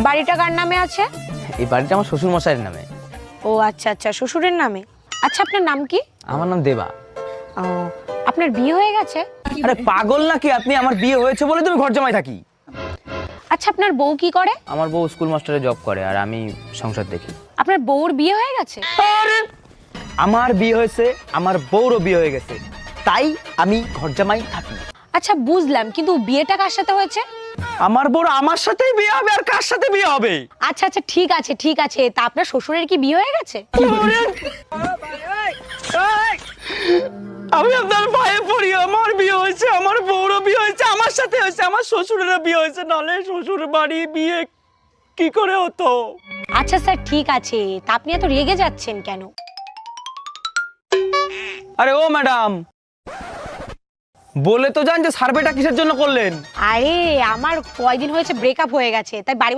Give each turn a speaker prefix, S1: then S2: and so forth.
S1: বাড়িটা কার নামে আছে?
S2: এই বাড়িটা আমার শ্বশুর মশাইয়ের নামে।
S1: ও আচ্ছা আচ্ছা, শ্বশুরের নামে। আচ্ছা, আপনার নাম কি?
S2: আমার নাম দেবা।
S1: ও, আপনার বিয়ে হয়ে গেছে?
S2: আরে পাগল নাকি আপনি? আমার বিয়ে হয়েছে বলে তুমি ঘর জামাই থাকি।
S1: আচ্ছা, আপনার বউ কি করে?
S2: আমার বউ স্কুল মাস্টারে জব করে আর আমি সংসার দেখি।
S1: আপনার বউর বিয়ে হয়ে গেছে?
S2: আরে আমার বিয়ে হয়েছে, আমার বউরও বিয়ে হয়ে গেছে, তাই আমি ঘর জামাই থাকি।
S1: আচ্ছা বুঝলাম, কিন্তু বিয়েটা কার সাথে হয়েছে?
S2: আমার বউর আমার সাথেই বিয়ে হবে, আর কার সাথে বিয়ে হবে?
S1: আচ্ছা আচ্ছা, ঠিক আছে ঠিক আছে, তা আপনার শ্বশুরের কি বিয়ে হয়ে গেছে?
S2: আমি আপনার পায়ে পড়ি, আমার বিয়ে হয়েছে, আমার বউরও বিয়ে হয়েছে, আমার সাথে হয়েছে, আমার শ্বশুরেরও বিয়ে হয়েছে, নাহলে শ্বশুর বাড়ি বিয়ে কি করে হতো?
S1: আচ্ছা স্যার, ঠিক আছে, তা আপনি এত রেগে যাচ্ছেন কেন?
S2: আরে ও ম্যাডাম, বলে তো যান যে সার্ভেটা কিসের জন্য করলেন?
S1: আরে আমার কয়দিন হয়েছে ব্রেকআপ হয়ে গেছে, তাই বাড়ি